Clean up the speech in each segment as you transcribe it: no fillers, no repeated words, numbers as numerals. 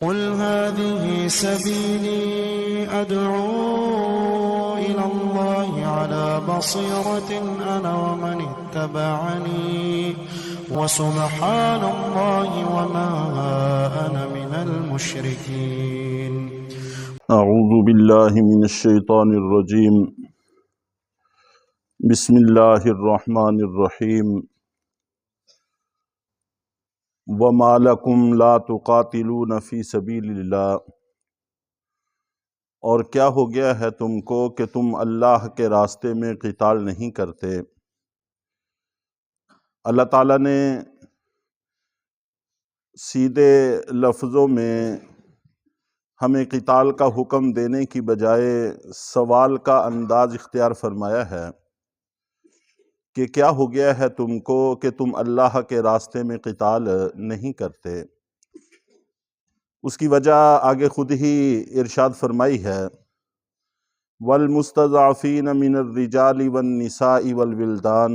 قل هذه سبيلي أدعو إلى الله على بصيرة أنا ومن اتبعني وسبحان الله وما أنا من المشركين. اعوذ باللہ من الشیطان الرجیم. بسم اللہ الرحمن الرحیم. وَمَا لَكُمْ لَا تُقَاتِلُونَ فِي سَبِيلِ اللَّهِ، اور کیا ہو گیا ہے تم کو کہ تم اللہ کے راستے میں قتال نہیں کرتے؟ اللہ تعالیٰ نے سیدھے لفظوں میں ہمیں قتال کا حکم دینے کی بجائے سوال کا انداز اختیار فرمایا ہے کہ کیا ہو گیا ہے تم کو کہ تم اللہ کے راستے میں قتال نہیں کرتے؟ اس کی وجہ آگے خود ہی ارشاد فرمائی ہے، وَالْمُسْتَضْعَفِينَ مِنَ الرِّجَالِ وَالنِّسَاءِ وَالْوِلْدَانِ،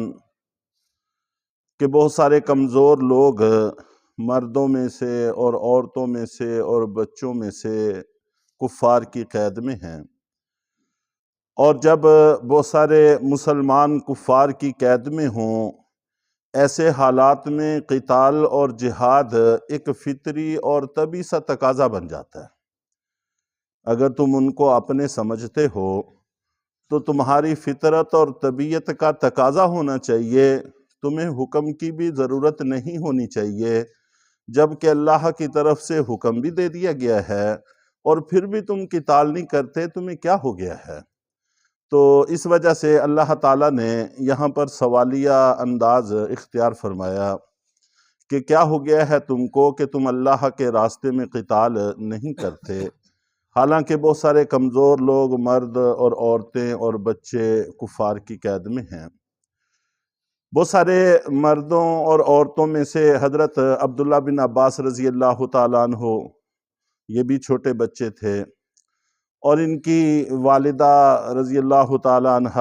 کہ بہت سارے کمزور لوگ مردوں میں سے اور عورتوں میں سے اور بچوں میں سے کفار کی قید میں ہیں، اور جب بہت سارے مسلمان کفار کی قید میں ہوں، ایسے حالات میں قتال اور جہاد ایک فطری اور طبیعی سا تقاضا بن جاتا ہے۔ اگر تم ان کو اپنے سمجھتے ہو تو تمہاری فطرت اور طبیعت کا تقاضا ہونا چاہیے، تمہیں حکم کی بھی ضرورت نہیں ہونی چاہیے، جبکہ اللہ کی طرف سے حکم بھی دے دیا گیا ہے اور پھر بھی تم قتال نہیں کرتے، تمہیں کیا ہو گیا ہے؟ تو اس وجہ سے اللہ تعالیٰ نے یہاں پر سوالیہ انداز اختیار فرمایا کہ کیا ہو گیا ہے تم کو کہ تم اللہ کے راستے میں قتال نہیں کرتے، حالانکہ بہت سارے کمزور لوگ مرد اور عورتیں اور بچے کفار کی قید میں ہیں۔ بہت سارے مردوں اور عورتوں میں سے حضرت عبداللہ بن عباس رضی اللہ تعالیٰ عنہ، یہ بھی چھوٹے بچے تھے، اور ان کی والدہ رضی اللہ تعالیٰ عنہ،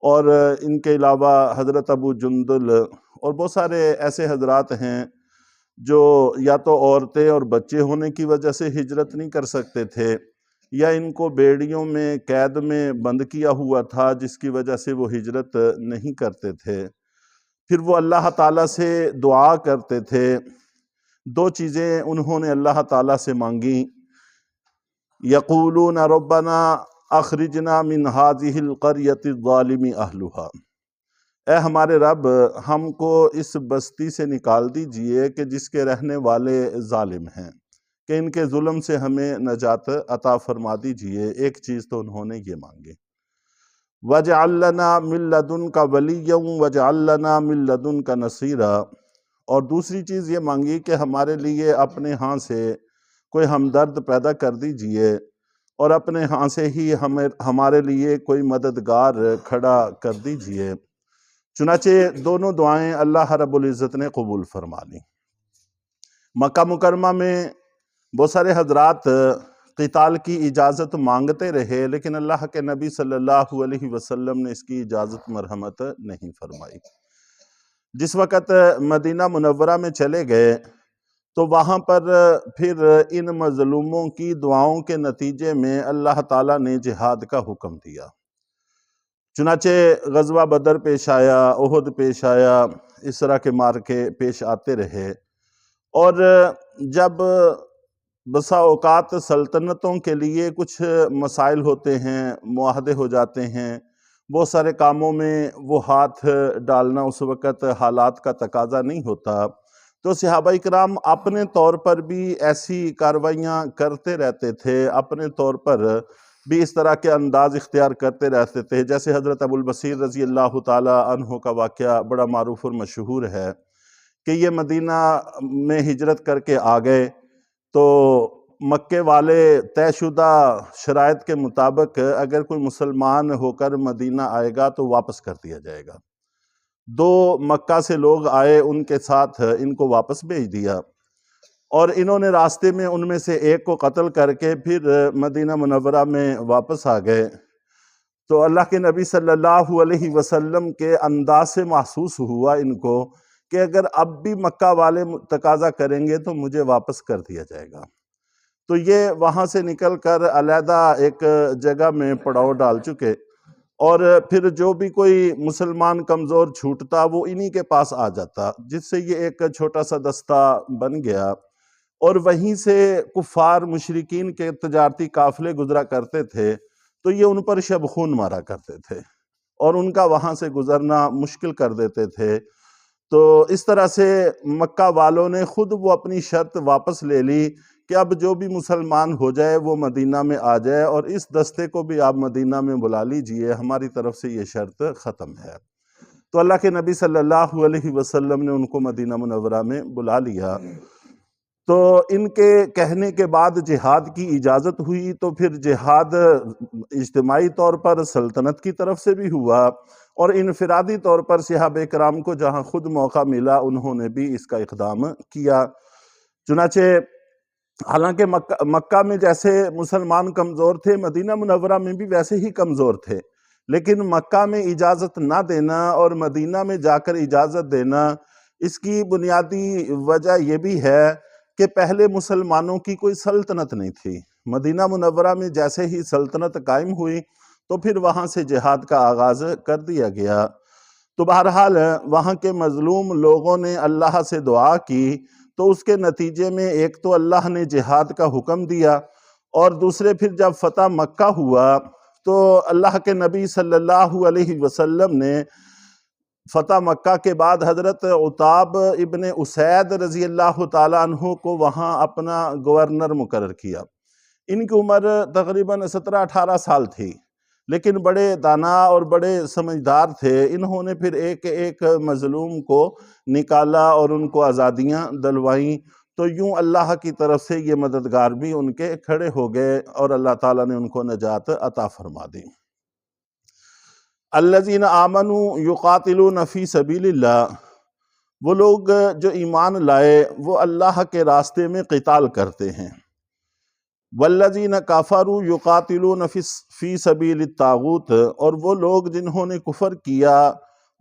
اور ان کے علاوہ حضرت ابو جندل اور بہت سارے ایسے حضرات ہیں جو یا تو عورتیں اور بچے ہونے کی وجہ سے ہجرت نہیں کر سکتے تھے، یا ان کو بیڑیوں میں قید میں بند کیا ہوا تھا جس کی وجہ سے وہ ہجرت نہیں کرتے تھے۔ پھر وہ اللہ تعالیٰ سے دعا کرتے تھے، دو چیزیں انہوں نے اللہ تعالیٰ سے مانگیں، یقولون ربنا اخرجنا من هذه القرية الظالم اہلها، اے ہمارے رب ہم کو اس بستی سے نکال دیجئے کہ جس کے رہنے والے ظالم ہیں، کہ ان کے ظلم سے ہمیں نجات عطا فرما دیجئے۔ ایک چیز تو انہوں نے یہ مانگی، وَاجْعَلْ لَنَا مِن لَّدُنْكَ وَلِيًّا وَاجْعَلْ لَنَا مِن لَّدُنْكَ نَصِيرًا، اور دوسری چیز یہ مانگی کہ ہمارے لیے اپنے ہاں سے کوئی ہمدرد پیدا کر دیجئے اور اپنے ہاں سے ہی ہمارے لیے کوئی مددگار کھڑا کر دیجئے۔ چنانچہ دونوں دعائیں اللہ رب العزت نے قبول فرما لیں۔ مکہ مکرمہ میں بہت سارے حضرات قتال کی اجازت مانگتے رہے، لیکن اللہ کے نبی صلی اللہ علیہ وسلم نے اس کی اجازت مرحمت نہیں فرمائی۔ جس وقت مدینہ منورہ میں چلے گئے تو وہاں پر پھر ان مظلوموں کی دعاؤں کے نتیجے میں اللہ تعالیٰ نے جہاد کا حکم دیا۔ چنانچہ غزوہ بدر پیش آیا، احد پیش آیا، اس طرح کے مارکے پیش آتے رہے، اور جب بسا اوقات سلطنتوں کے لیے کچھ مسائل ہوتے ہیں، معاہدے ہو جاتے ہیں، بہت سارے کاموں میں وہ ہاتھ ڈالنا اس وقت حالات کا تقاضا نہیں ہوتا، تو صحابہ اکرام اپنے طور پر بھی ایسی کاروائیاں کرتے رہتے تھے، اپنے طور پر بھی اس طرح کے انداز اختیار کرتے رہتے تھے۔ جیسے حضرت ابو البصیر رضی اللہ تعالی عنہ کا واقعہ بڑا معروف اور مشہور ہے کہ یہ مدینہ میں ہجرت کر کے آ گئے تو مکے والے طے شدہ شرائط کے مطابق اگر کوئی مسلمان ہو کر مدینہ آئے گا تو واپس کر دیا جائے گا۔ دو مکہ سے لوگ آئے، ان کے ساتھ ان کو واپس بھیج دیا، اور انہوں نے راستے میں ان میں سے ایک کو قتل کر کے پھر مدینہ منورہ میں واپس آ گئے۔ تو اللہ کے نبی صلی اللہ علیہ وسلم کے انداز سے محسوس ہوا ان کو کہ اگر اب بھی مکہ والے تقاضا کریں گے تو مجھے واپس کر دیا جائے گا۔ تو یہ وہاں سے نکل کر علیحدہ ایک جگہ میں پڑاؤ ڈال چکے، اور پھر جو بھی کوئی مسلمان کمزور چھوٹتا وہ انہی کے پاس آ جاتا، جس سے یہ ایک چھوٹا سا دستہ بن گیا، اور وہیں سے کفار مشرکین کے تجارتی قافلے گزرا کرتے تھے تو یہ ان پر شب خون مارا کرتے تھے اور ان کا وہاں سے گزرنا مشکل کر دیتے تھے۔ تو اس طرح سے مکہ والوں نے خود وہ اپنی شرط واپس لے لی کہ اب جو بھی مسلمان ہو جائے وہ مدینہ میں آ جائے، اور اس دستے کو بھی آپ مدینہ میں بلا لیجئے، ہماری طرف سے یہ شرط ختم ہے۔ تو اللہ کے نبی صلی اللہ علیہ وسلم نے ان کو مدینہ منورہ میں بلا لیا۔ تو ان کے کہنے کے بعد جہاد کی اجازت ہوئی، تو پھر جہاد اجتماعی طور پر سلطنت کی طرف سے بھی ہوا، اور انفرادی طور پر صحابہ کرام کو جہاں خود موقع ملا انہوں نے بھی اس کا اقدام کیا۔ چنانچہ حالانکہ مکہ میں جیسے مسلمان کمزور تھے، مدینہ منورہ میں بھی ویسے ہی کمزور تھے، لیکن مکہ میں اجازت نہ دینا اور مدینہ میں جا کر اجازت دینا، اس کی بنیادی وجہ یہ بھی ہے کہ پہلے مسلمانوں کی کوئی سلطنت نہیں تھی۔ مدینہ منورہ میں جیسے ہی سلطنت قائم ہوئی تو پھر وہاں سے جہاد کا آغاز کر دیا گیا۔ تو بہرحال وہاں کے مظلوم لوگوں نے اللہ سے دعا کی، تو اس کے نتیجے میں ایک تو اللہ نے جہاد کا حکم دیا، اور دوسرے پھر جب فتح مکہ ہوا تو اللہ کے نبی صلی اللہ علیہ وسلم نے فتح مکہ کے بعد حضرت عتاب ابن اسید رضی اللہ تعالیٰ عنہ کو وہاں اپنا گورنر مقرر کیا۔ ان کی عمر تقریباً 17-18 سال تھی، لیکن بڑے دانا اور بڑے سمجھدار تھے۔ انہوں نے پھر ایک ایک مظلوم کو نکالا اور ان کو آزادیاں دلوائیں، تو یوں اللہ کی طرف سے یہ مددگار بھی ان کے کھڑے ہو گئے اور اللہ تعالیٰ نے ان کو نجات عطا فرما دی۔ الذین آمنوا یقاتلون فی سبیل اللہ، وہ لوگ جو ایمان لائے وہ اللہ کے راستے میں قتال کرتے ہیں۔ والذین کفروا یقاتلون فی سبیل الطاغوت، اور وہ لوگ جنہوں نے کفر کیا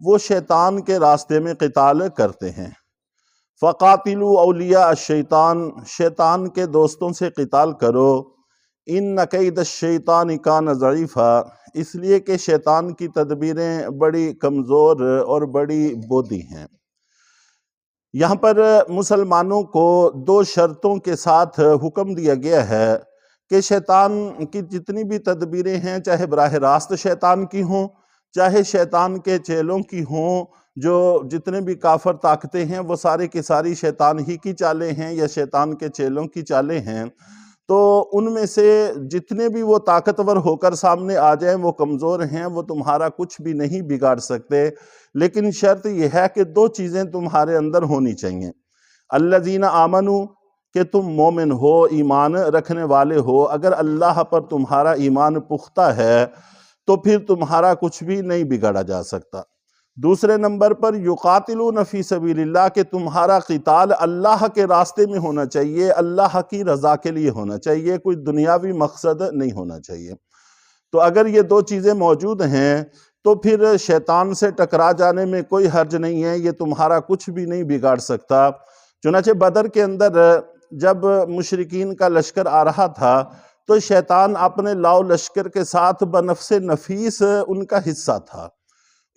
وہ شیطان کے راستے میں قتال کرتے ہیں۔ فقاتلوا اولیاء الشیطان، شیطان کے دوستوں سے قتال کرو۔ ان کید الشیطان کان ضعیفا، اس لیے کہ شیطان کی تدبیریں بڑی کمزور اور بڑی بودی ہیں۔ یہاں پر مسلمانوں کو 2 شرطوں کے ساتھ حکم دیا گیا ہے کہ شیطان کی جتنی بھی تدبیریں ہیں، چاہے براہ راست شیطان کی ہوں، چاہے شیطان کے چیلوں کی ہوں، جو جتنے بھی کافر طاقتیں ہیں وہ سارے کی ساری شیطان ہی کی چالیں ہیں یا شیطان کے چیلوں کی چالیں ہیں، تو ان میں سے جتنے بھی وہ طاقتور ہو کر سامنے آ جائیں وہ کمزور ہیں، وہ تمہارا کچھ بھی نہیں بگاڑ سکتے، لیکن شرط یہ ہے کہ 2 چیزیں تمہارے اندر ہونی چاہیے۔ الذین آمنوا، کہ تم مومن ہو، ایمان رکھنے والے ہو۔ اگر اللہ پر تمہارا ایمان پختہ ہے تو پھر تمہارا کچھ بھی نہیں بگاڑا جا سکتا۔ دوسرے نمبر پر یقاتلون فی سبیل اللہ، کہ تمہارا قتال اللہ کے راستے میں ہونا چاہیے، اللہ کی رضا کے لیے ہونا چاہیے، کوئی دنیاوی مقصد نہیں ہونا چاہیے۔ تو اگر یہ 2 چیزیں موجود ہیں تو پھر شیطان سے ٹکرا جانے میں کوئی حرج نہیں ہے، یہ تمہارا کچھ بھی نہیں بگاڑ سکتا۔ چنانچہ بدر کے اندر جب مشرکین کا لشکر آ رہا تھا تو شیطان اپنے لاؤ لشکر کے ساتھ بنفس نفیس ان کا حصہ تھا،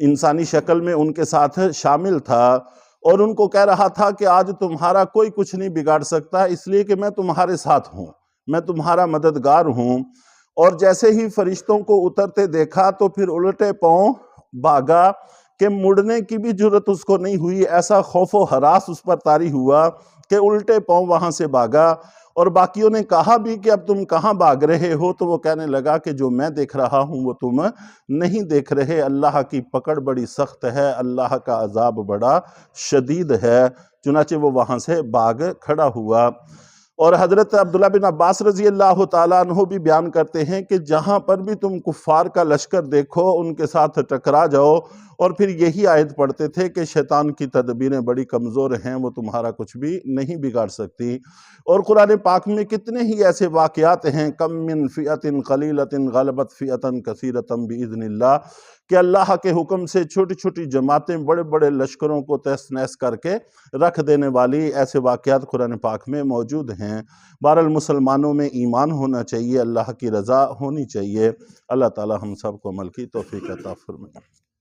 انسانی شکل میں ان کے ساتھ شامل تھا، اور ان کو کہہ رہا تھا کہ آج تمہارا کوئی کچھ نہیں بگاڑ سکتا، اس لیے کہ میں تمہارے ساتھ ہوں، میں تمہارا مددگار ہوں۔ اور جیسے ہی فرشتوں کو اترتے دیکھا تو پھر الٹے پاؤں بھاگا کہ مڑنے کی بھی جرت اس کو نہیں ہوئی، ایسا خوف و ہراس اس پر طاری ہوا کہ الٹے پاؤں وہاں سے بھاگا۔ اور باقیوں نے کہا بھی کہ اب تم کہاں بھاگ رہے ہو؟ تو وہ کہنے لگا کہ جو میں دیکھ رہا ہوں وہ تم نہیں دیکھ رہے، اللہ کی پکڑ بڑی سخت ہے، اللہ کا عذاب بڑا شدید ہے۔ چنانچہ وہ وہاں سے بھاگ کھڑا ہوا۔ اور حضرت عبداللہ بن عباس رضی اللہ تعالیٰ عنہ بھی بیان کرتے ہیں کہ جہاں پر بھی تم کفار کا لشکر دیکھو ان کے ساتھ ٹکرا جاؤ، اور پھر یہی آیت پڑھتے تھے کہ شیطان کی تدبیریں بڑی کمزور ہیں، وہ تمہارا کچھ بھی نہیں بگاڑ سکتی۔ اور قرآن پاک میں کتنے ہی ایسے واقعات ہیں، کم من فئۃ قلیلۃ غلبت فئۃ کثیرۃ بإذن اللہ، کہ اللہ کے حکم سے چھوٹی چھوٹی جماعتیں بڑے بڑے لشکروں کو تہس نہس کر کے رکھ دینے والی ایسے واقعات قرآن پاک میں موجود ہیں۔ بہرحال مسلمانوں میں ایمان ہونا چاہیے، اللہ کی رضا ہونی چاہیے۔ اللہ تعالی ہم سب کو عمل کی توفیق عطا فرمائے۔